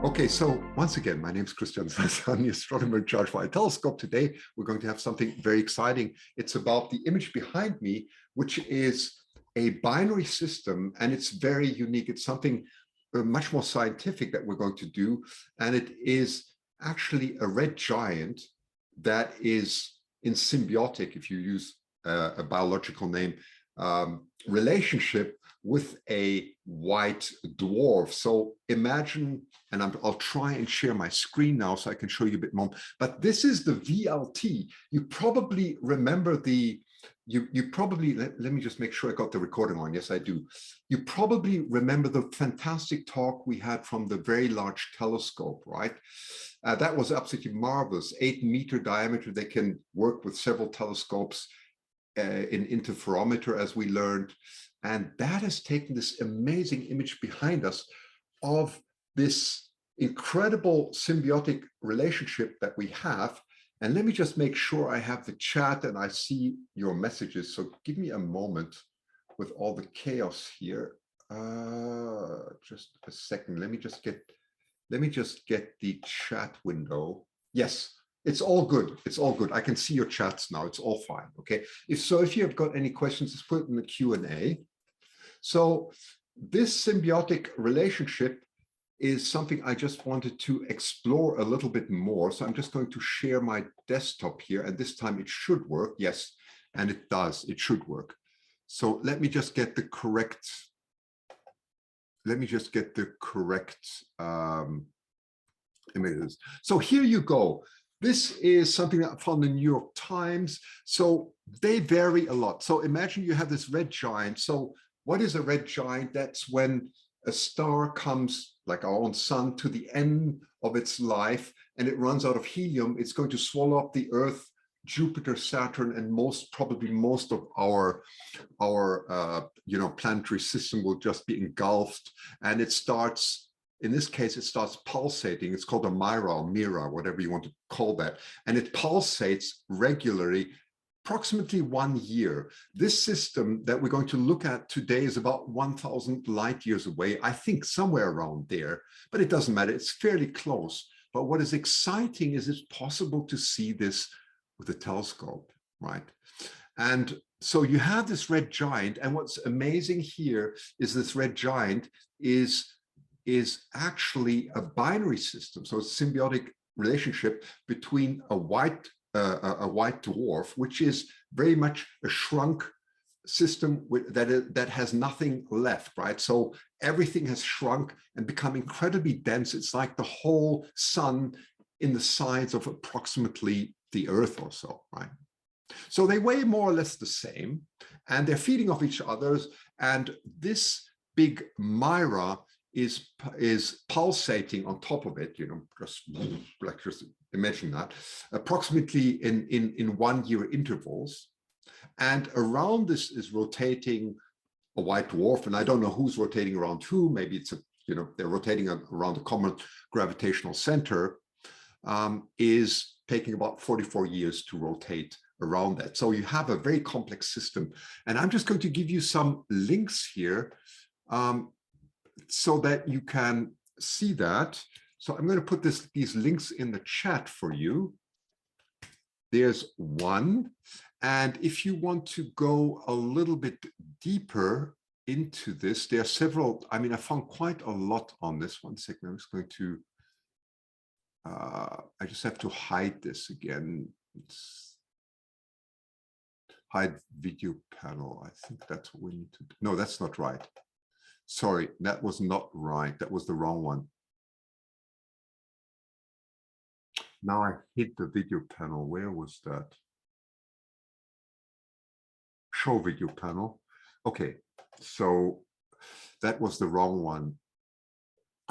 Okay, so once again, my name is Christian Sasse. I'm the Astronomer-in-charge for iTelescope. Today, we're going to have something very exciting. It's about the image behind me, which is a binary system, and it's very unique. It's something much more scientific that we're going to do, and it is actually a red giant that is in symbiotic, if you use a biological name, relationship with a white dwarf. So imagine, and I'll try and share my screen now so I can show you a bit more, but this is the VLT. You probably remember the, you probably, let me just make sure I got the recording on. Yes, I do. You probably remember the fantastic talk we had from the Very Large Telescope, right? That was absolutely marvelous. 8-meter diameter. They can work with several telescopes in interferometer, as we learned. And that has taken this amazing image behind us of this incredible symbiotic relationship that we have. And let me just make sure I have the chat and I see your messages. So give me a moment with all the chaos here. Just a second. Let me just get the chat window. Yes. It's all good. It's all good. I can see your chats now. It's all fine. Okay. If you have got any questions, just put it in the Q&A. So this symbiotic relationship is something I just wanted to explore a little bit more. So I'm just going to share my desktop here, and this time it should work. Yes, and it does. It should work. So let me just get the correct. Images. So here you go. This is something that I found in the New York Times. So they vary a lot. So imagine you have this red giant. So what is a red giant? That's when a star comes, like our own sun, to the end of its life and it runs out of helium. It's going to swallow up the Earth, Jupiter, Saturn, and probably most of our planetary system will just be engulfed. And it starts, in this case, it starts pulsating. It's called a mira, whatever you want to call that. And it pulsates regularly, approximately 1 year. This system that we're going to look at today is about 1,000 light years away, I think somewhere around there, but it doesn't matter. It's fairly close. But what is exciting is it's possible to see this with a telescope, right? And so you have this red giant, and what's amazing here is this red giant is actually a binary system. So it's a symbiotic relationship between a white dwarf, which is very much a shrunk system that has nothing left, right? So everything has shrunk and become incredibly dense. It's like the whole sun in the size of approximately the Earth or so, right? So they weigh more or less the same, and they're feeding off each other. And this big mira is pulsating on top of it, just imagine that, approximately in 1 year intervals. And around this is rotating a white dwarf, and I don't know who's rotating around who. Maybe it's they're rotating around a common gravitational center, is taking about 44 years to rotate around that. So you have a very complex system. And I'm just going to give you some links here, so that you can see that. So I'm going to put these links in the chat for you. There's one. And if you want to go a little bit deeper into this, there are several. I mean, I found quite a lot on this. 1 second. I'm just going to, I just have to hide this again. Hide video panel. I think that's what we need to do. No, that's not right. Sorry, that was not right. That was the wrong one. Now I hit the video panel. Where was that? Show video panel. Okay, so that was the wrong one.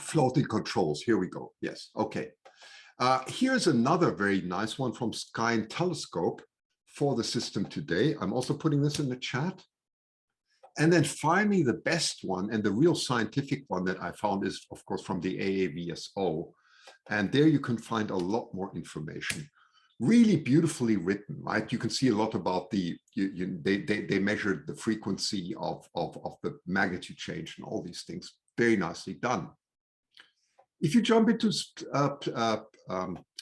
Floating controls. Here we go. Yes. Okay. Here's another very nice one from Sky and Telescope for the system today. I'm also putting this in the chat. And then finally, the best one and the real scientific one that I found is, of course, from the AAVSO. And there you can find a lot more information. Really beautifully written, right? You can see a lot about they measured the frequency of the magnitude change and all these things. Very nicely done. If you jump into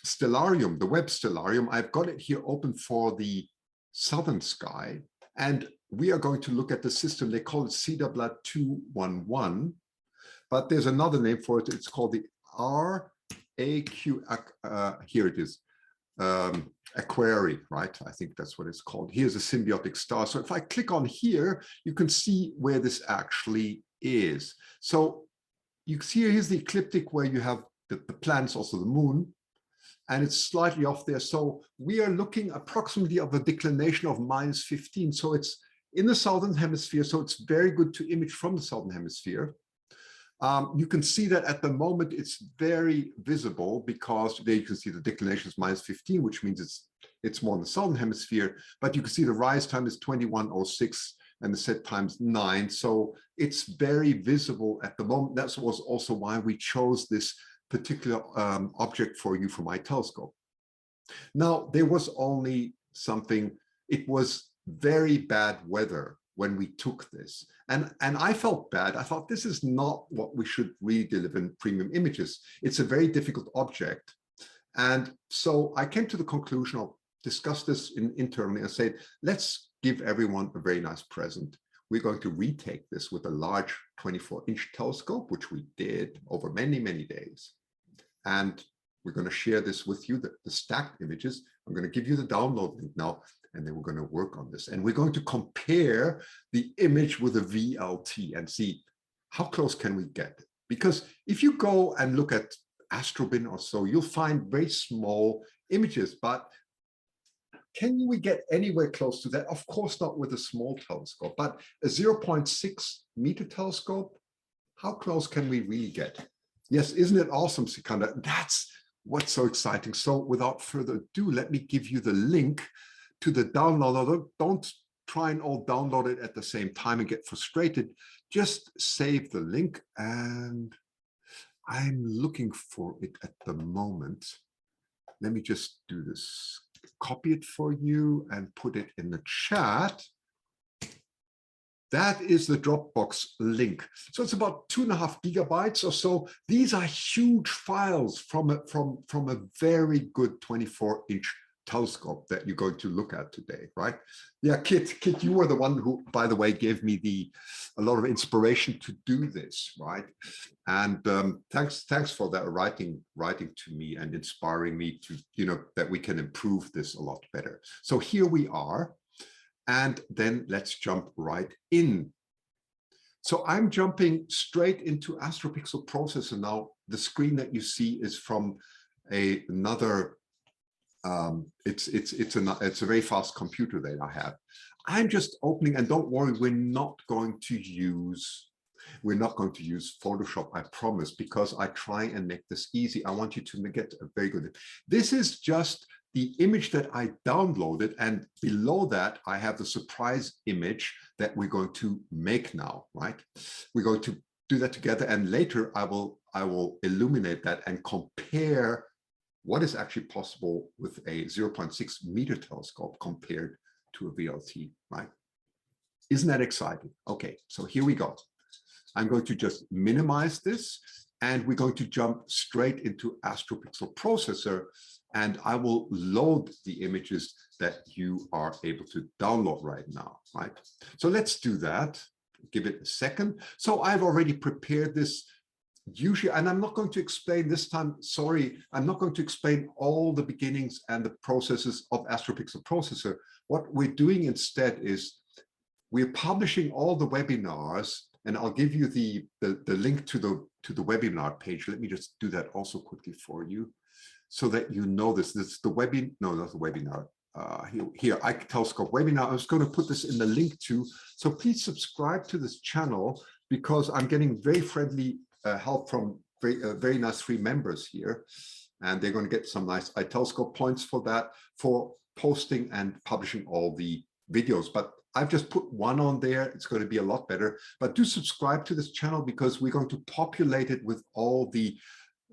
Stellarium, the web Stellarium, I've got it here open for the southern sky. And we are going to look at the system. They call it Cederblad 211, but there's another name for it. It's called the R-Aqr, here it is, Aqr, right? I think that's what it's called. Here's a symbiotic star. So if I click on here, you can see where this actually is. So you see here's the ecliptic where you have the planets, also the moon, and it's slightly off there. So we are looking approximately of a declination of -15. So it's in the southern hemisphere. So it's very good to image from the southern hemisphere. You can see that at the moment it's very visible because there you can see the declination is -15, which means it's more in the southern hemisphere. But you can see the rise time is 21:06 and the set time's 9. So it's very visible at the moment. That was also why we chose this particular object for you from iTelescope. Now, there was only something, it was very bad weather when we took this. And I felt bad. I thought this is not what we should really deliver in premium images. It's a very difficult object. And so I came to the conclusion, I'll discuss this internally and say, let's give everyone a very nice present. We're going to retake this with a large 24-inch telescope, which we did over many, many days. And we're going to share this with you, the stacked images. I'm going to give you the download link now, and then we're going to work on this. And we're going to compare the image with a VLT and see how close can we get. Because if you go and look at Astrobin or so, you'll find very small images, but can we get anywhere close to that? Of course not with a small telescope, but a 0.6 meter telescope, how close can we really get? Yes, isn't it awesome, Sikandar? That's what's so exciting. So without further ado, let me give you the link to the download. Don't try and all download it at the same time and get frustrated. Just save the link, and I'm looking for it at the moment. Let me just do this. Copy it for you and put it in the chat. That is the Dropbox link. So it's about 2.5 gigabytes or so. These are huge files from a very good 24-inch telescope that you're going to look at today, right? Yeah, Kit, you were the one who, by the way, gave me a lot of inspiration to do this, right? And thanks for that writing to me and inspiring me to, that we can improve this a lot better. So here we are. And then let's jump right in. So I'm jumping straight into Astro Pixel Processor now. The screen that you see is from another. It's a very fast computer that I have. I'm just opening, and don't worry, we're not going to use Photoshop, I promise, because I try and make this easy. I want you to get a very good. This is just the image that I downloaded, and below that I have the surprise image that we're going to make now, right? We're going to do that together, and later I will illuminate that and compare what is actually possible with a 0.6 meter telescope compared to a VLT, right? Isn't that exciting? Okay, so here we go. I'm going to just minimize this, and we're going to jump straight into Astro Pixel Processor, and I will load the images that you are able to download right now, right? So let's do that. Give it a second. So I've already prepared this. Usually, and I'm not going to explain this time, sorry, I'm not going to explain all the beginnings and the processes of Astro Pixel Processor. What we're doing instead is we're publishing all the webinars, and I'll give you the link to the webinar page. Let me just do that also quickly for you, so that you know this. This is the webinar, no, not the webinar. Here, iTelescope webinar. I was going to put this in the link too. So please subscribe to this channel, because I'm getting very friendly help from very nice free members here, and they're going to get some nice iTelescope points for that, for posting and publishing all the videos. But I've just put one on there. It's going to be a lot better. But do subscribe to this channel, because we're going to populate it with all the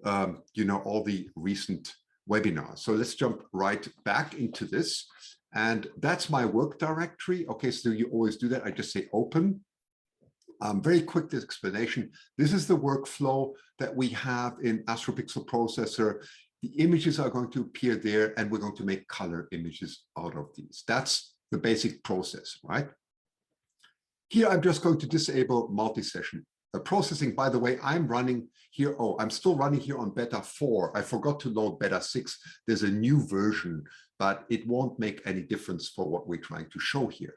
all the recent webinars. So let's jump right back into this. And that's my work directory. Okay, so you always do that. I just say open. Very quick explanation. This is the workflow that we have in Astro Pixel Processor. The images are going to appear there, and we're going to make color images out of these. That's the basic process, right? Here, I'm just going to disable multi-session processing. By the way, I'm running here. Oh, I'm still running here on beta 4. I forgot to load beta 6. There's a new version, but it won't make any difference for what we're trying to show here.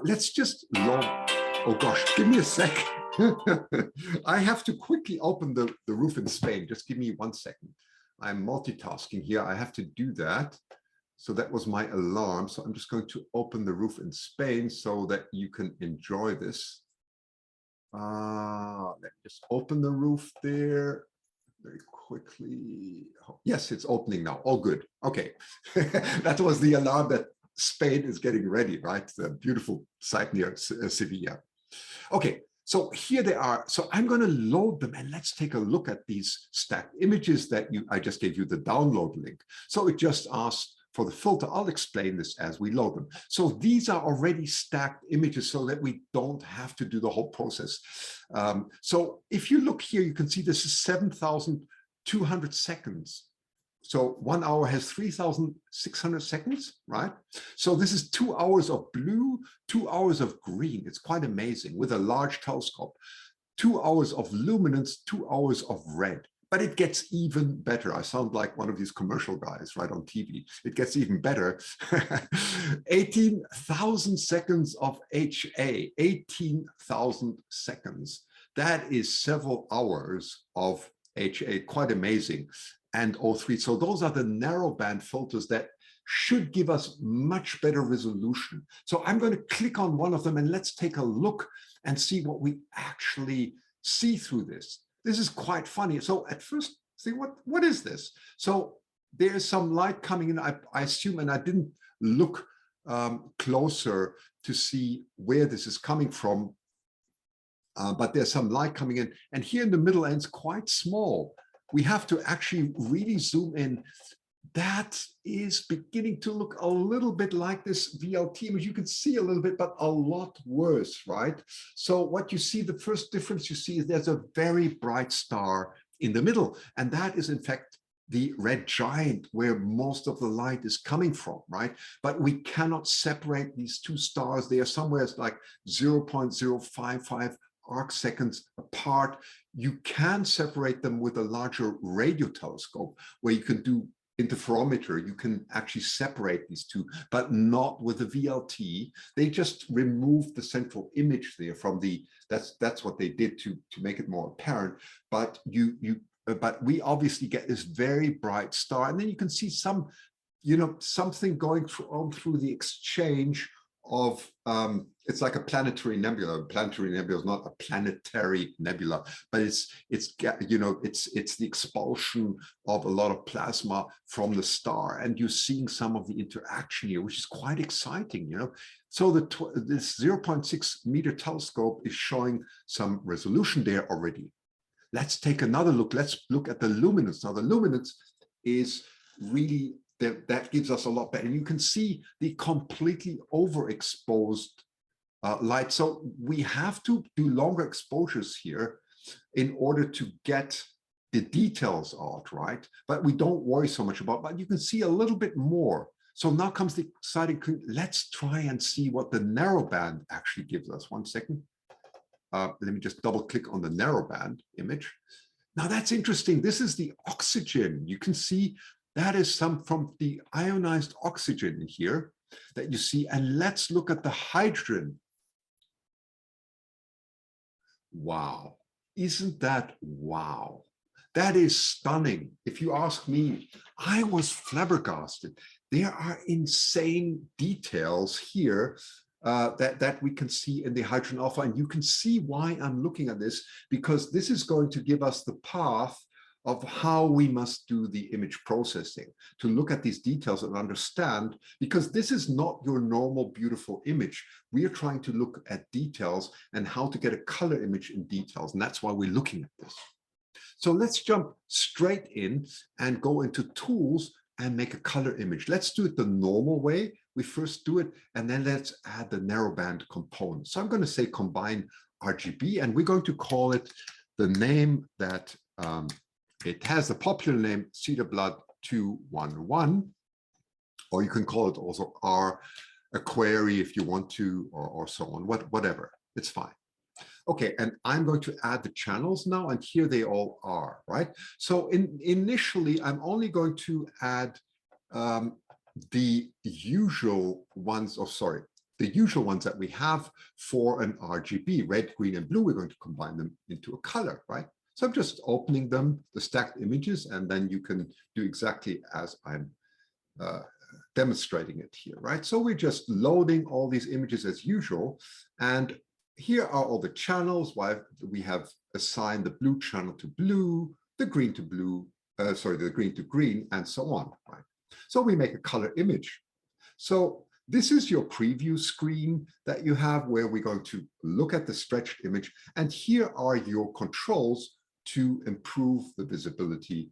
Let's just load. Oh gosh, give me a sec. I have to quickly open the roof in Spain. Just give me 1 second. I'm multitasking here. I have to do that. So that was my alarm. So I'm just going to open the roof in Spain so that you can enjoy this. Let me just open the roof there very quickly. Oh, yes, it's opening now. All good. Okay. That was the alarm that Spain is getting ready, right? The beautiful site near Sevilla. Okay, so here they are. So I'm going to load them, and let's take a look at these stacked images that I just gave you the download link. So it just asks for the filter. I'll explain this as we load them. So these are already stacked images so that we don't have to do the whole process. So if you look here, you can see this is 7,200 seconds. So 1 hour has 3,600 seconds, right? So this is 2 hours of blue, 2 hours of green. It's quite amazing with a large telescope. 2 hours of luminance, 2 hours of red. But it gets even better. I sound like one of these commercial guys right on TV. It gets even better. 18,000 seconds of HA, 18,000 seconds. That is several hours of HA, quite amazing. And O3. So those are the narrowband filters that should give us much better resolution. So I'm going to click on one of them, and let's take a look and see what we actually see through this. This is quite funny. So at first, see what is this? So there's some light coming in, I assume, and I didn't look closer to see where this is coming from. But there's some light coming in. And here in the middle end's quite small. We have to actually really zoom in. That is beginning to look a little bit like this VLT image. You can see a little bit, but a lot worse, right? So what you see, the first difference you see is there's a very bright star in the middle. And that is, in fact, the red giant where most of the light is coming from, right? But we cannot separate these two stars. They are somewhere like 0.055 arc seconds apart. You can separate them with a larger radio telescope where you can do interferometer. You can actually separate these two, but not with the VLT. They just removed the central image there from the, that's what they did to make it more apparent. But but we obviously get this very bright star, and then you can see some, something going through the exchange of it's like a planetary nebula. A planetary nebula is not a planetary nebula, but it's the expulsion of a lot of plasma from the star, and you're seeing some of the interaction here, which is quite exciting. So this 0.6 meter telescope is showing some resolution there already. Let's take another look. Let's look at the luminance. Now the luminance is really that gives us a lot better. And you can see the completely overexposed light. So we have to do longer exposures here in order to get the details out, right? But we don't worry so much about, but you can see a little bit more. So now comes the exciting, let's try and see what the narrowband actually gives us. 1 second. Let me just double click on the narrowband image. Now that's interesting. This is the oxygen. You can see that is some from the ionized oxygen in here that you see. And let's look at the hydrogen. Wow. Isn't that wow? That is stunning. If you ask me, I was flabbergasted. There are insane details here that we can see in the hydrogen alpha. And you can see why I'm looking at this, because this is going to give us the path of how we must do the image processing, to look at these details and understand, because this is not your normal beautiful image. We are trying to look at details and how to get a color image in details. And that's why we're looking at this. So let's jump straight in and go into tools and make a color image. Let's do it the normal way we first do it, and then let's add the narrowband component. So I'm going to say combine RGB, and we're going to call it the name that it has, the popular name Cederblad 211, or you can call it also R-Aqr if you want to, or so on, whatever, it's fine. Okay, and I'm going to add the channels now, and here they all are, right? So initially, I'm only going to add the usual ones, the usual ones that we have for an RGB, red, green, and blue. We're going to combine them into a color, right? So I'm just opening them, the stacked images, and then you can do exactly as I'm demonstrating it here, right? So we're just loading all these images as usual, and here are all the channels. We have assigned the blue channel to blue, the green to blue, the green to green, and so on, right? So we make a color image. So this is your preview screen that you have, where we're going to look at the stretched image, and here are your controls to improve the visibility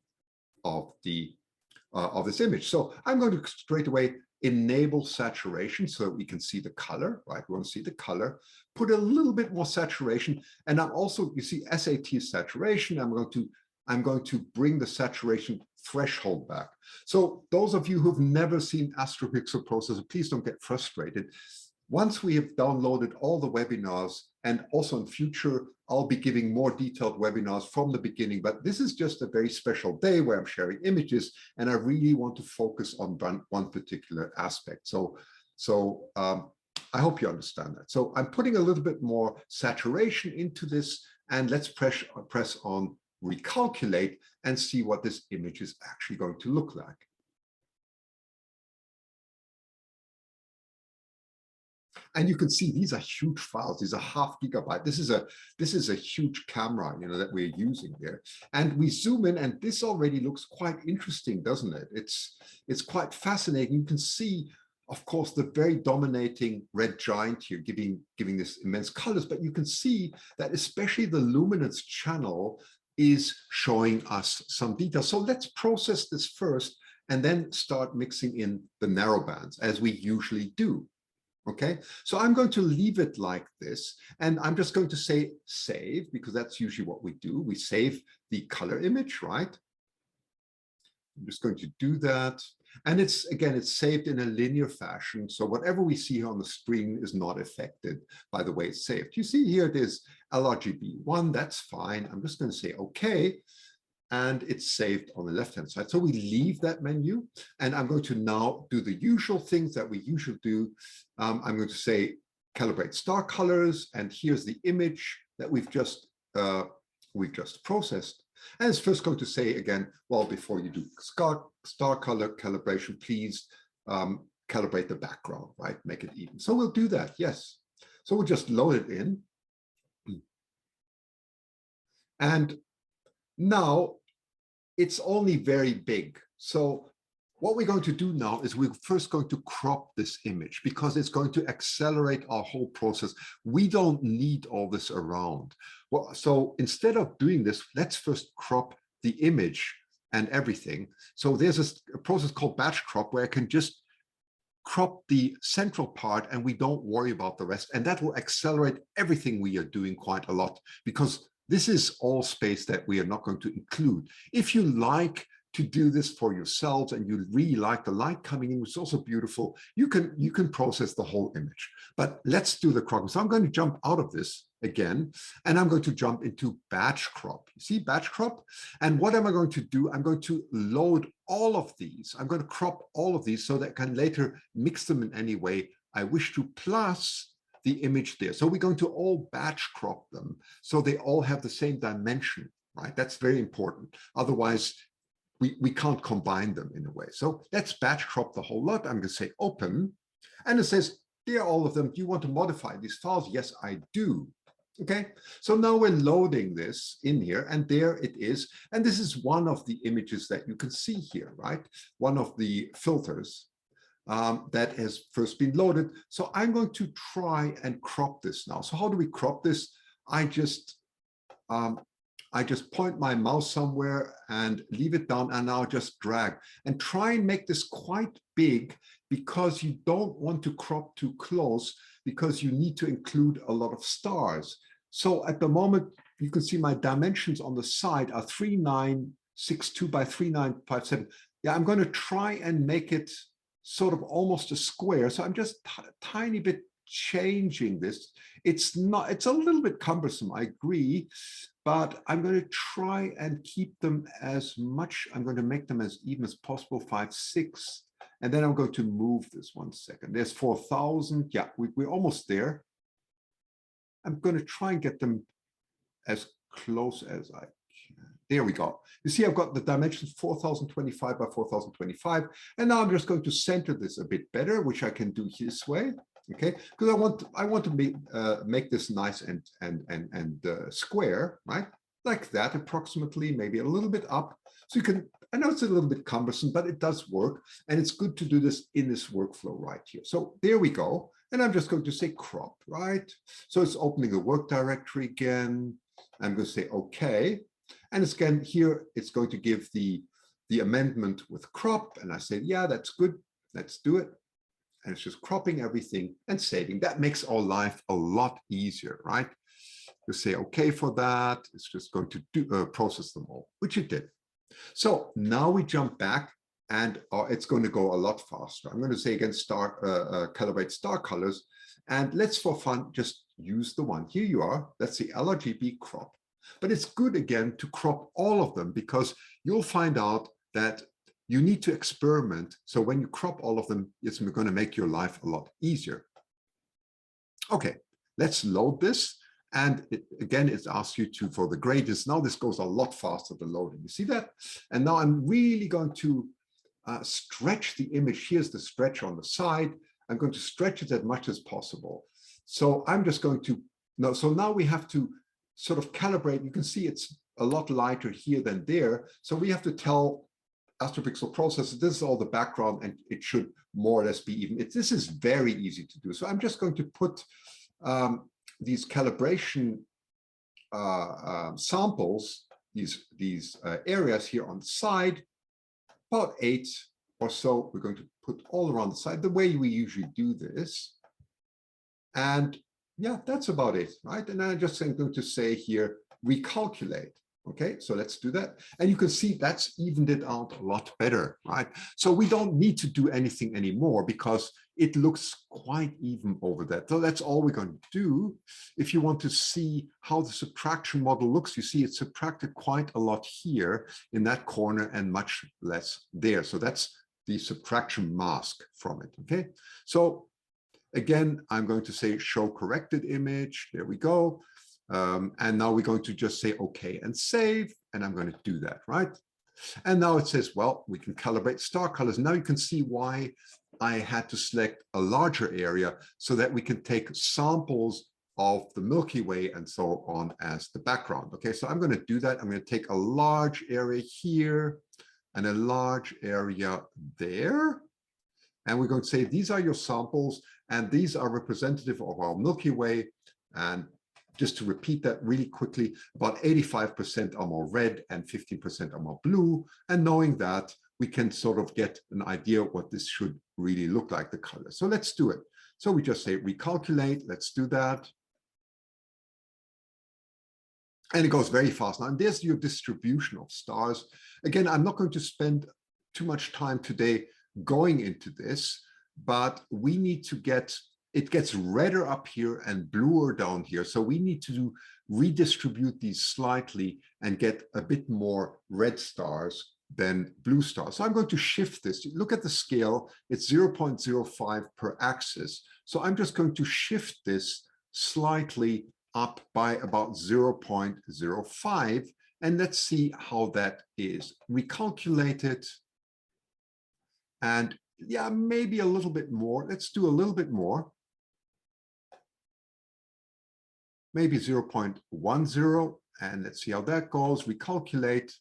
of this image. So I'm going to straight away enable saturation so that we can see the color, right? We want to see the color, put a little bit more saturation. And I'm also, you see SAT saturation. I'm going to bring the saturation threshold back. So those of you who've never seen Astro Pixel Processor, please don't get frustrated. Once we have downloaded all the webinars, and also in future, I'll be giving more detailed webinars from the beginning, but this is just a very special day where I'm sharing images, and I really want to focus on one particular aspect. So I hope you understand that. So I'm putting a little bit more saturation into this, and let's press on recalculate and see what this image is actually going to look like. And you can see these are huge files. These are ½ gigabyte. This is a huge camera, that we're using there. And we zoom in, and this already looks quite interesting, doesn't it? It's quite fascinating. You can see, of course, the very dominating red giant here, giving this immense colors. But you can see that especially the luminance channel is showing us some detail. So let's process this first, and then start mixing in the narrowbands as we usually do. Okay, so I'm going to leave it like this, and I'm just going to say save, because that's usually what we do. We save the color image, right? I'm just going to do that. And it's saved in a linear fashion. So whatever we see here on the screen is not affected by the way it's saved. You see here it is LRGB1, that's fine. I'm just going to say okay. And it's saved on the left-hand side. So we leave that menu, and I'm going to now do the usual things that we usually do. I'm going to say calibrate star colors, and here's the image that we've just processed. And it's first going to say again, well, before you do star color calibration, please calibrate the background, right? Make it even. So we'll do that, yes. So we'll just load it in. And now it's only very big. So what we're going to do now is we're first going to crop this image, because it's going to accelerate our whole process. We don't need all this around. Well, so instead of doing this, let's first crop the image and everything. So there's a process called batch crop, where I can just crop the central part and we don't worry about the rest. And that will accelerate everything we are doing quite a lot, because this is all space that we are not going to include. If you like to do this for yourselves and you really like the light coming in, which is also beautiful, you can process the whole image. But let's do the cropping. So I'm going to jump out of this again, and I'm going to jump into batch crop. You see batch crop? And what am I going to do? I'm going to load all of these. I'm going to crop all of these so that I can later mix them in any way I wish to, plus the image there. So we're going to all batch crop them so they all have the same dimension, right? That's very important. Otherwise, we can't combine them in a way. So let's batch crop the whole lot. I'm going to say open, and it says, there are all of them. Do you want to modify these files? Yes, I do. Okay, so now we're loading this in here, and there it is. And this is one of the images that you can see here, right? One of the filters that has first been loaded. So I'm going to try and crop this now. So how do we crop this? I just I just point my mouse somewhere and leave it down, and now just drag and try and make this quite big, because you don't want to crop too close, because you need to include a lot of stars. So at the moment, you can see my dimensions on the side are 3962 by 3957. Yeah, I'm going to try and make it sort of almost a square. So I'm just a tiny bit changing this. It's a little bit cumbersome, I agree, but I'm going to try and keep them as much. I'm going to make them as even as possible, 5, 6. And then I'm going to move this 1 second. There's 4,000. Yeah, we're almost there. I'm going to try and get them as close as I can. There we go. You see, I've got the dimensions 4,025 by 4,025. And now I'm just going to center this a bit better, which I can do this way. Okay, because I want to make this nice and square, right? Like that, approximately, maybe a little bit up. So you can, I know it's a little bit cumbersome, but it does work. And it's good to do this in this workflow right here. So there we go. And I'm just going to say crop, right? So it's opening the work directory again. I'm going to say OK. And it's again here, it's going to give the amendment with crop. And I say, yeah, that's good. Let's do it. And it's just cropping everything and saving. That makes our life a lot easier, right? You say OK for that. It's just going to process them all, which it did. So now we jump back, and it's going to go a lot faster. I'm going to say again, calibrate star colors. And let's, for fun, just use the one. Here you are. That's the LRGB crop. But it's good, again, to crop all of them, because you'll find out that you need to experiment. So when you crop all of them, it's going to make your life a lot easier. Okay, let's load this. And again, it asks you to, for the gradients. Now this goes a lot faster, the loading. You see that? And now I'm really going to stretch the image. Here's the stretch on the side. I'm going to stretch it as much as possible. So I'm just going to, so now we have to sort of calibrate. You can see it's a lot lighter here than there. So we have to tell Astro Pixel Processor, this is all the background, and it should more or less be even. This is very easy to do. So I'm just going to put these calibration samples, these areas here on the side, about 8 or so. We're going to put all around the side, the way we usually do this. And yeah, that's about it, right? And I'm just going to say here, recalculate. Okay, so let's do that. And you can see that's evened it out a lot better, right? So we don't need to do anything anymore, because it looks quite even over that. So that's all we're going to do. If you want to see how the subtraction model looks, you see it subtracted quite a lot here in that corner and much less there. So that's the subtraction mask from it, okay? So again, I'm going to say show corrected image. There we go. And now we're going to just say OK and save, and I'm going to do that, right? And now it says, well, we can calibrate star colors. Now you can see why I had to select a larger area, so that we can take samples of the Milky Way and so on as the background. Okay, so I'm going to do that. I'm going to take a large area here and a large area there. And we're going to say these are your samples, and these are representative of our Milky Way. And just to repeat that really quickly, about 85% are more red and 15% are more blue. And knowing that, we can sort of get an idea of what this should really look like, the color. So let's do it. So we just say recalculate. Let's do that. And it goes very fast now. And there's your distribution of stars. Again, I'm not going to spend too much time today going into this, but we need to get, it gets redder up here and bluer down here. So we need to redistribute these slightly and get a bit more red stars than blue stars. So I'm going to shift this. Look at the scale. It's 0.05 per axis. So I'm just going to shift this slightly up by about 0.05. And let's see how that is. Recalculate it. And yeah, maybe a little bit more. Let's do a little bit more. Maybe 0.10. And let's see how that goes. Recalculate.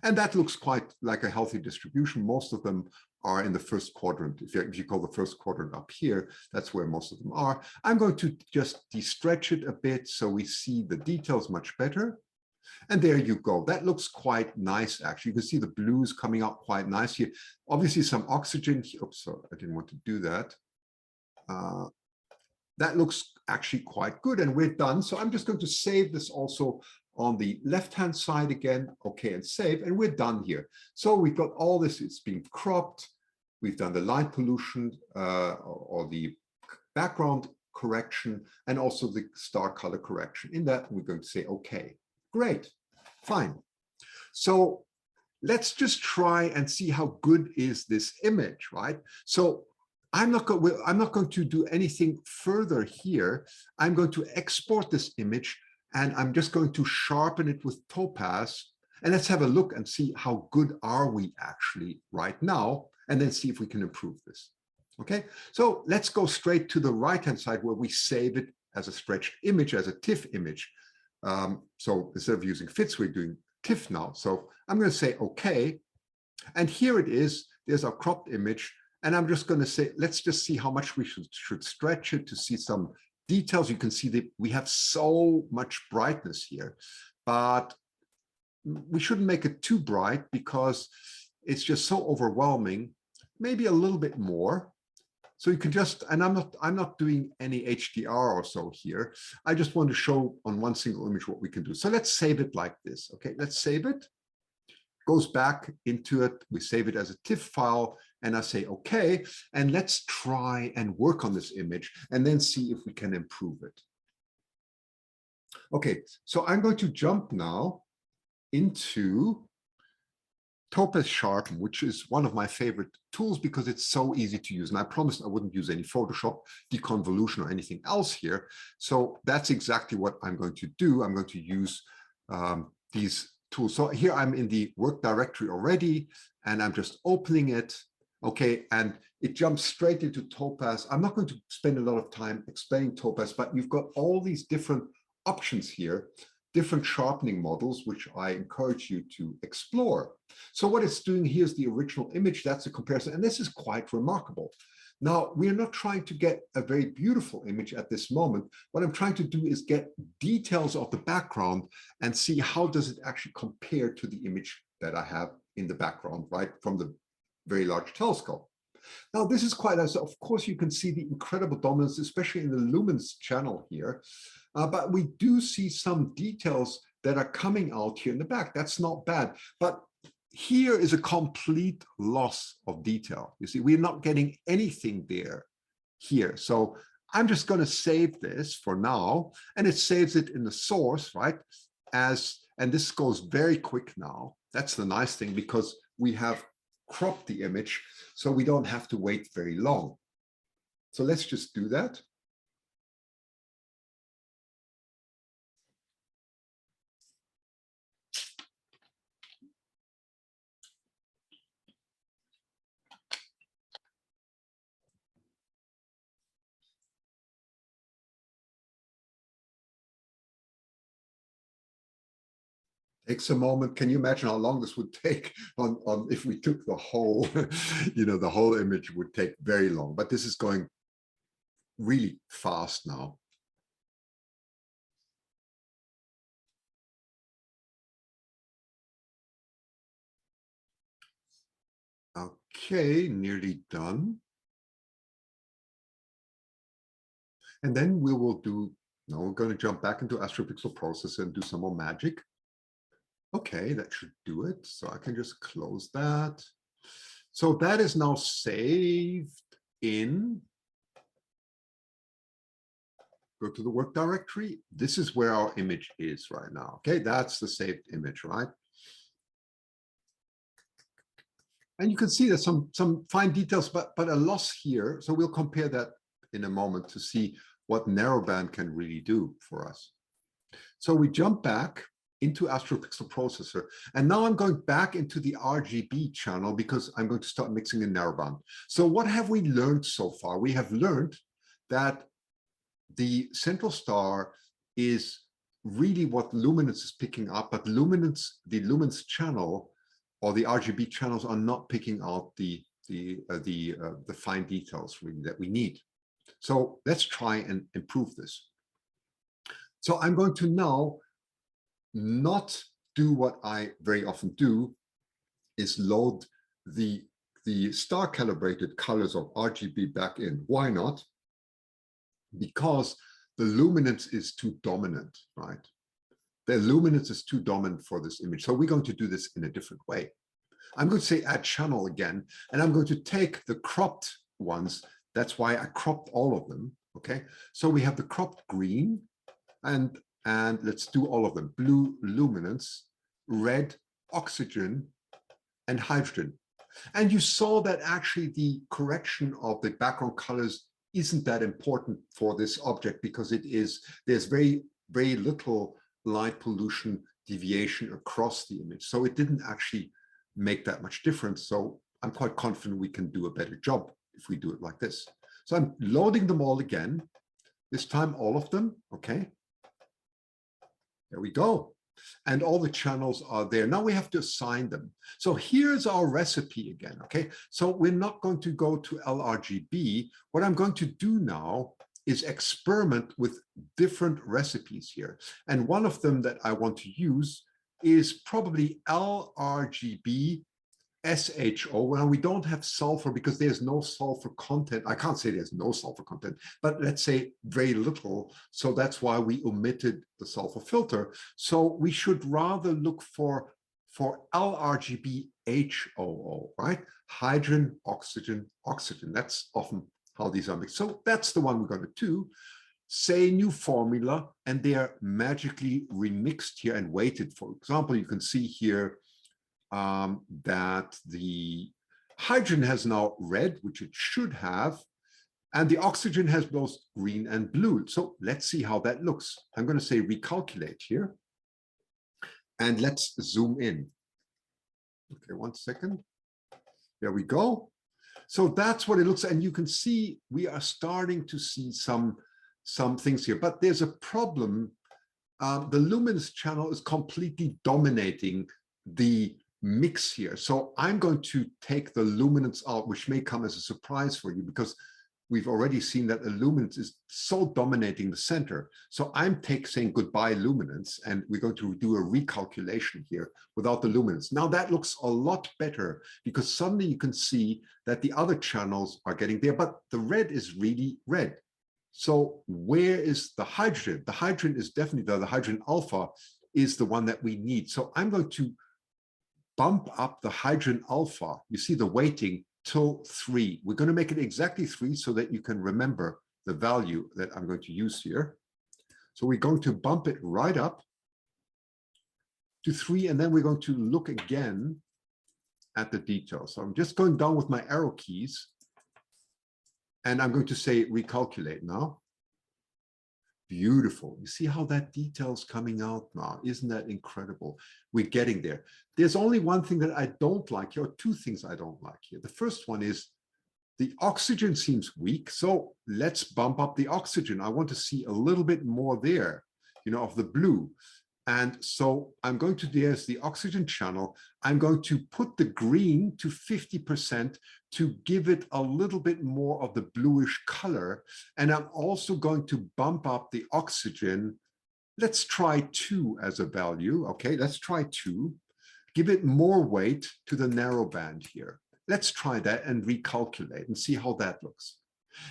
And that looks quite like a healthy distribution. Most of them are in the first quadrant. If you call the first quadrant up here, that's where most of them are. I'm going to just de-stretch it a bit so we see the details much better. And there you go. That looks quite nice, actually. You can see the blues coming out quite nice here. Obviously, some oxygen. Oops, sorry, I didn't want to do that. That looks actually quite good, and we're done. So I'm just going to save this also on the left-hand side again. Okay, and save, and we're done here. So we've got all this. It's being cropped. We've done the light pollution or the background correction, and also the star color correction. In that, we're going to say, okay, great, fine. So let's just try and see how good is this image, right? So I'm not going to do anything further here. I'm going to export this image, and I'm just going to sharpen it with Topaz. And let's have a look and see how good are we actually right now, and then see if we can improve this. Okay, so let's go straight to the right-hand side where we save it as a stretched image, as a TIFF image. So instead of using fits, we're doing TIFF now. So I'm going to say, okay. And here it is. There's our cropped image. And I'm just going to say, let's just see how much we should stretch it to see some details. You can see that we have so much brightness here, but we shouldn't make it too bright because it's just so overwhelming. Maybe a little bit more. So you can just, and I'm not doing any HDR or so here. I just want to show on one single image what we can do. So let's save it like this. Okay, let's save it. Goes back into it. We save it as a TIFF file, and I say, okay, and let's try and work on this image and then see if we can improve it. Okay, so I'm going to jump now into Topaz Sharpen, which is one of my favorite tools because it's so easy to use. And I promised I wouldn't use any Photoshop, deconvolution, or anything else here. So that's exactly what I'm going to do. I'm going to use these tools. So here I'm in the work directory already, and I'm just opening it. Okay, and it jumps straight into Topaz. I'm not going to spend a lot of time explaining Topaz, but you've got all these different options here, different sharpening models, which I encourage you to explore. So what it's doing here is the original image. That's a comparison, and this is quite remarkable. Now, we're not trying to get a very beautiful image at this moment. What I'm trying to do is get details of the background and see how does it actually compare to the image that I have in the background, right, from the very large telescope. Now, this is quite nice. Of course, you can see the incredible dominance, especially in the luminance channel here. But we do see some details that are coming out here in the back. That's not bad. But here is a complete loss of detail. You see, we're not getting anything there here. So I'm just going to save this for now. And it saves it in the source, right? And this goes very quick now. That's the nice thing, because we have cropped the image, so we don't have to wait very long. So let's just do that. Takes a moment. Can you imagine how long this would take on if we took the whole, the whole image would take very long, but this is going really fast now. Okay, nearly done. And then we will do, now we're going to jump back into Astro Pixel Processor and do some more magic. Okay, that should do it. So I can just close that. So that is now saved in, go to the work directory. This is where our image is right now. Okay, that's the saved image, right? And you can see there's some fine details, but a loss here. So we'll compare that in a moment to see what narrowband can really do for us. So we jump back into Astro Pixel Processor. And now I'm going back into the RGB channel because I'm going to start mixing in narrowband. So what have we learned so far? We have learned that the central star is really what luminance is picking up, but luminance, the luminance channel or the RGB channels are not picking out the fine details really that we need. So let's try and improve this. So I'm going to now not do what I very often do, is load the star calibrated colors of RGB back in. Why not? Because the luminance is too dominant, right? The luminance is too dominant for this image. So we're going to do this in a different way. I'm going to say add channel again, and I'm going to take the cropped ones. That's why I cropped all of them. Okay, so we have the cropped green, and let's do all of them. Blue luminance, red oxygen, and hydrogen. And you saw that actually the correction of the background colors isn't that important for this object, because there's very, very little light pollution deviation across the image. So it didn't actually make that much difference. So I'm quite confident we can do a better job if we do it like this. So I'm loading them all again, this time all of them. Okay, there we go. And all the channels are there. Now we have to assign them. So here's our recipe again, okay? So we're not going to go to LRGB. What I'm going to do now is experiment with different recipes here. And one of them that I want to use is probably LRGB SHO. Well, we don't have sulfur because there's no sulfur content. I can't say there's no sulfur content, but let's say very little. So that's why we omitted the sulfur filter. So we should rather look for LRGB HOO, right? Hydrogen, oxygen, oxygen. That's often how these are mixed. So that's the one we're going to do. Say new formula, and they are magically remixed here and weighted. For example, you can see here that the hydrogen has now red, which it should have, and the oxygen has both green and blue. So let's see how that looks. I'm going to say recalculate here, and let's zoom in. Okay, 1 second. There we go. So that's what it looks like, and you can see we are starting to see some things here, but there's a problem. The luminous channel is completely dominating the mix here. So I'm going to take the luminance out, which may come as a surprise for you, because we've already seen that the luminance is so dominating the center. So I'm saying goodbye luminance, and we're going to do a recalculation here without the luminance. Now that looks a lot better, because suddenly you can see that the other channels are getting there, but the red is really red. So where is the hydrogen? The hydrogen is definitely the hydrogen alpha is the one that we need. So I'm going to bump up the hydrogen alpha. You see the weighting till 3. We're going to make it exactly 3 so that you can remember the value that I'm going to use here. So we're going to bump it right up to 3, and then we're going to look again at the details. So I'm just going down with my arrow keys, and I'm going to say recalculate now. Beautiful. You see how that detail's coming out now? Isn't that incredible? We're getting there. There's only one thing that I don't like here, or 2 things I don't like here. The first one is the oxygen seems weak, so let's bump up the oxygen. I want to see a little bit more there, you know, of the blue. And so I'm going to, there's the oxygen channel. I'm going to put the green to 50% to give it a little bit more of the bluish color. And I'm also going to bump up the oxygen. Let's try 2 as a value. Okay, let's try 2. Give it more weight to the narrow band here. Let's try that and recalculate and see how that looks.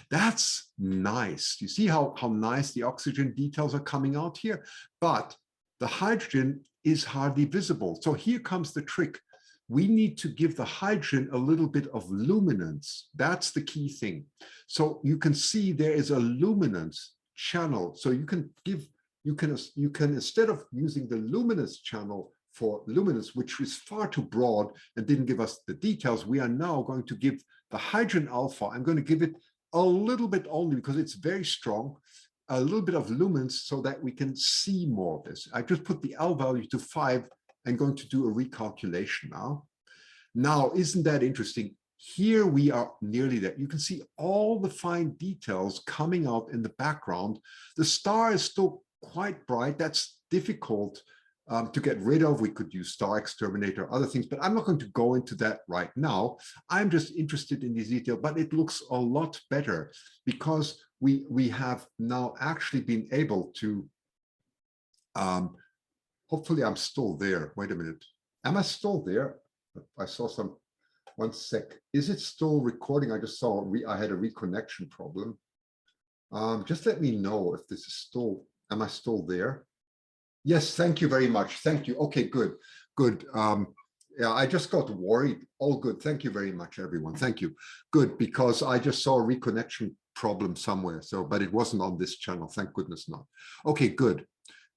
That's nice. You see how nice the oxygen details are coming out here? But the hydrogen is hardly visible. So here comes the trick. We need to give the hydrogen a little bit of luminance. That's the key thing. So you can see there is a luminance channel. So you can instead of using the luminous channel for luminance, which is far too broad and didn't give us the details, we are now going to give the hydrogen alpha. I'm going to give it a little bit only because it's very strong, a little bit of luminance so that we can see more of this. I just put the L value to 5 and going to do a recalculation now. Now, isn't that interesting? Here we are nearly there. You can see all the fine details coming out in the background. The star is still quite bright. That's difficult to get rid of. We could use star exterminator, other things, but I'm not going to go into that right now. I'm just interested in this detail, but it looks a lot better because we have now actually been able to Hopefully I'm still there. Wait a minute. Am I still there? I saw some, 1 sec. Is it still recording? I just saw I had a reconnection problem. Just let me know if this is still, am I still there? Yes, thank you very much. Thank you. Okay, good, good. Yeah, I just got worried. All good. Thank you very much, everyone. Thank you. Good, because I just saw a reconnection problem somewhere. So, but it wasn't on this channel. Thank goodness not. Okay, good,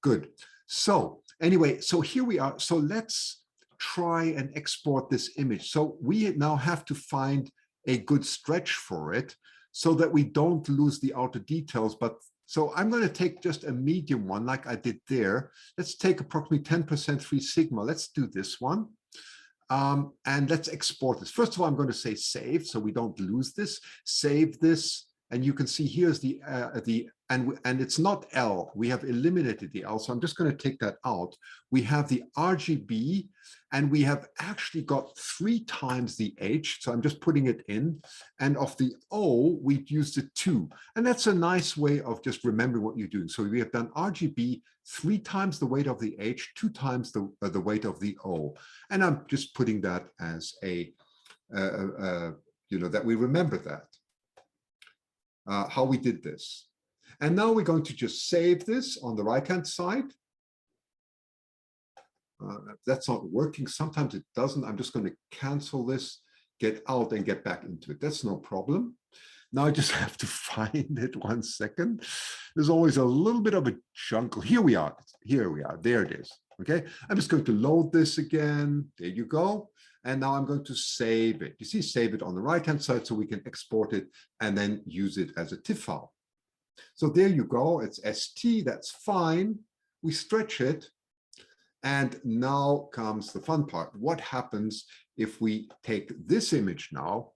good. So anyway, so here we are. So let's try and export this image. So we now have to find a good stretch for it so that we don't lose the outer details. But so I'm going to take just a medium one like I did there. Let's take approximately 10% 3 sigma. Let's do this one. And let's export this. First of all, I'm going to say save so we don't lose this. Save this. And you can see here's and it's not L. We have eliminated the L. So I'm just going to take that out. We have the RGB and we have actually got 3 times the H. So I'm just putting it in. And of the O, we used the 2. And that's a nice way of just remembering what you're doing. So we have done RGB 3 times the weight of the H, 2 times the weight of the O. And I'm just putting that as a, that we remember that. How we did this. And now we're going to just save this on the right-hand side. That's not working. Sometimes it doesn't. I'm just going to cancel this, get out and get back into it. That's no problem. Now I just have to find it 1 second. There's always a little bit of a jungle. Here we are. Here we are. There it is. Okay. I'm just going to load this again. There you go. And now I'm going to save it. You see, save it on the right-hand side so we can export it and then use it as a TIFF file. So there you go. It's ST. That's fine. We stretch it. And now comes the fun part. What happens if we take this image now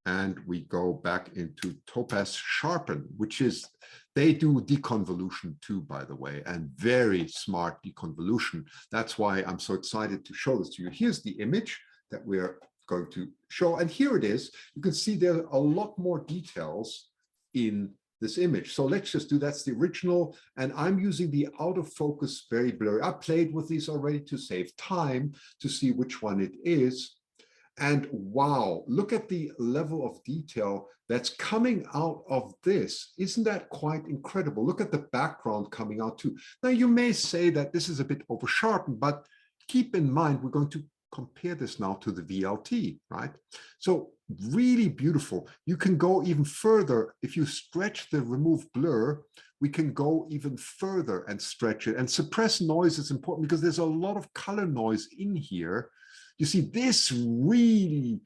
and we go back into Topaz Sharpen, which is, they do deconvolution too, by the way, and very smart deconvolution. That's why I'm so excited to show this to you. Here's the image that we're going to show. And here it is. You can see there are a lot more details in this image. So let's just do, that's the original. And I'm using the out of focus, very blurry. I played with these already to save time to see which one it is. And wow, look at the level of detail that's coming out of this. Isn't that quite incredible? Look at the background coming out too. Now you may say that this is a bit over sharpened, but keep in mind, we're going to compare this now to the VLT, right? So really beautiful. You can go even further. If you stretch the remove blur, we can go even further and stretch it. And suppress noise is important because there's a lot of color noise in here. You see, this really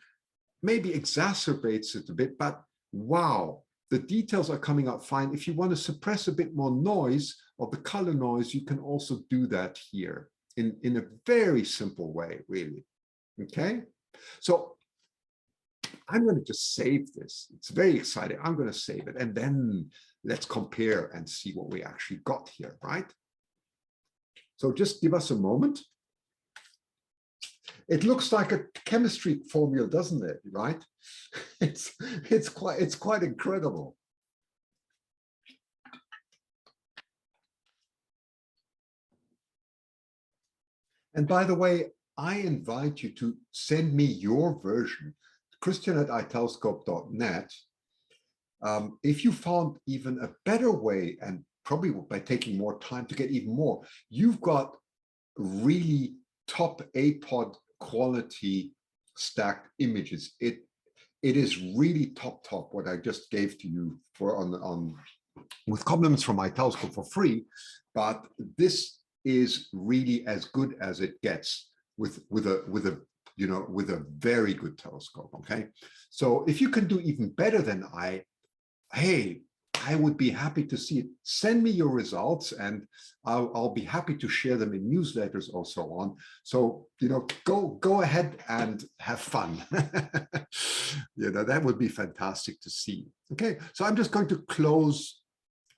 maybe exacerbates it a bit, but wow, the details are coming out fine. If you want to suppress a bit more noise of the color noise, you can also do that here in a very simple way, really. Okay, so I'm going to just save this. It's very exciting. I'm going to save it, and then let's compare and see what we actually got here, right? So just give us a moment. It looks like a chemistry formula, doesn't it? Right? It's quite incredible. And by the way, I invite you to send me your version, Christian@itelescope.net. If you found even a better way, and probably by taking more time to get even more, you've got really top APOD quality stacked images. It is really top what I just gave to you for on with compliments from iTelescope for free, but this is really as good as it gets with a very good telescope. Okay, so if you can do even better than I would be happy to see it. Send me your results, and I'll be happy to share them in newsletters or so on. So go ahead and have fun. That would be fantastic to see. Okay, so I'm just going to close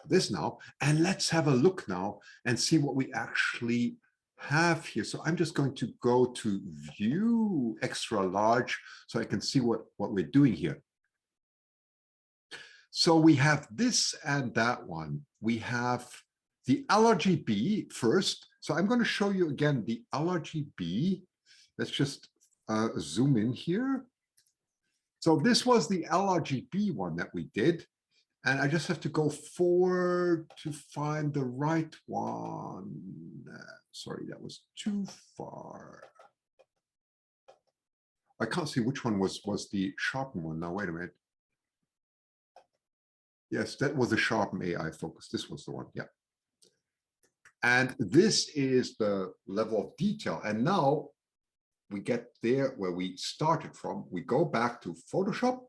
this now, and let's have a look now and see what we actually have here. So I'm just going to go to view extra large so I can see what we're doing here. So we have this and that one. We have the LRGB first. So I'm going to show you again the LRGB. Let's just zoom in here. So this was the LRGB one that we did. And I just have to go forward to find the right one. Sorry, that was too far. I can't see which one was the Sharpen one. Now, wait a minute. Yes, that was the Sharpen AI focus. This was the one, yeah. And this is the level of detail. And now we get there where we started from. We go back to Photoshop,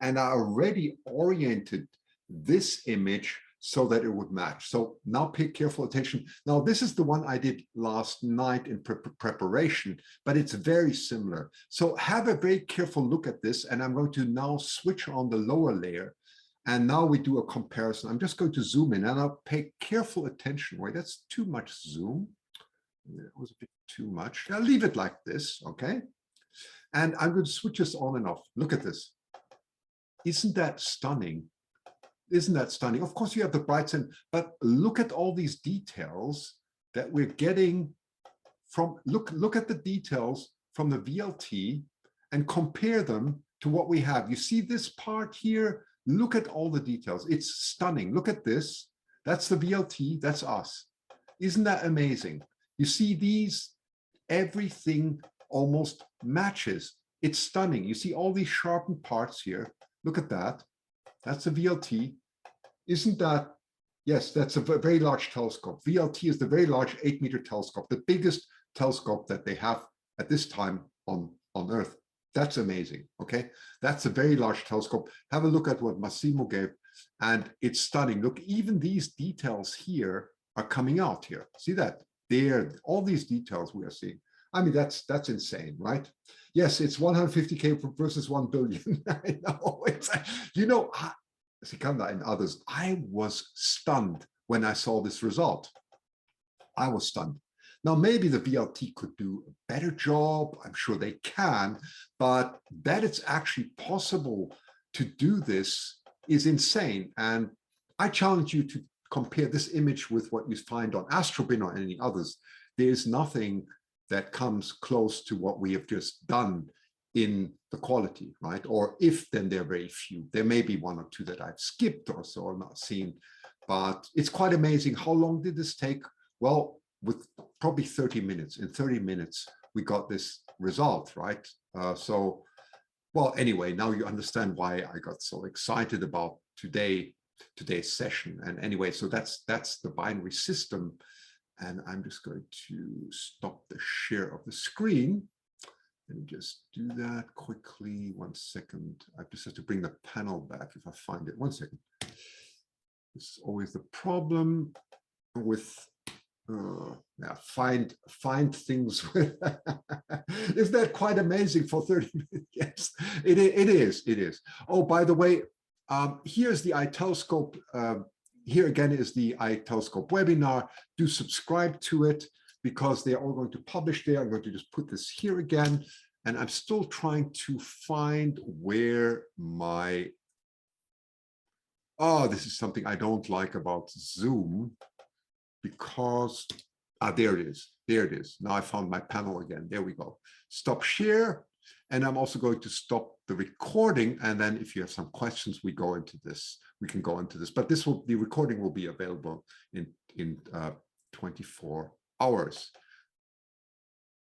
and I already oriented this image so that it would match. So now pay careful attention. Now, this is the one I did last night in preparation, but it's very similar. So have a very careful look at this, and I'm going to now switch on the lower layer. And now we do a comparison. I'm just going to zoom in, and I'll pay careful attention. Wait, that's too much zoom. That was a bit too much. I'll leave it like this, okay? And I'm going to switch this on and off. Look at this. Isn't that stunning? Isn't that stunning? Of course, you have the brights in, but look at all these details that we're getting from, look at the details from the VLT and compare them to what we have. You see this part here? Look at all the details. It's stunning. Look at this. That's the VLT. That's us. Isn't that amazing? You see these, everything almost matches. It's stunning. You see all these sharpened parts here. Look at that. That's a VLT. Isn't that, yes, that's a very large telescope. VLT is the very large 8-meter telescope, the biggest telescope that they have at this time on Earth. That's amazing, okay? That's a very large telescope. Have a look at what Massimo gave, and it's stunning. Look, even these details here are coming out here. See that? There, all these details we are seeing. I mean, that's insane, right? Yes, it's 150K versus 1 billion. I know. It's, you know, Sikanda and others, I was stunned when I saw this result. I was stunned. Now, maybe the VLT could do a better job. I'm sure they can, but that it's actually possible to do this is insane. And I challenge you to compare this image with what you find on Astrobin or any others. There's nothing that comes close to what we have just done in the quality, right? Or if, then there are very few. There may be one or two that I've skipped or so or not seen, but it's quite amazing. How long did this take? Well, with probably 30 minutes. In 30 minutes, we got this result, right? Well, anyway, now you understand why I got so excited about today's session. And anyway, so that's the binary system. And I'm just going to stop the share of the screen. Let me just do that quickly. 1 second. I just have to bring the panel back if I find it. 1 second. This is always the problem with find things with is that quite amazing for 30 minutes? Yes, it is. Oh, by the way, here's the iTelescope. Here again is the iTelescope webinar. Do subscribe to it because they're all going to publish there. I'm going to just put this here again, and I'm still trying to find where my, this is something I don't like about Zoom. Because, there it is. Now I found my panel again. There we go. Stop share. And I'm also going to stop the recording. And then if you have some questions, we go into this. We can go into this. But the recording will be available in 24 hours.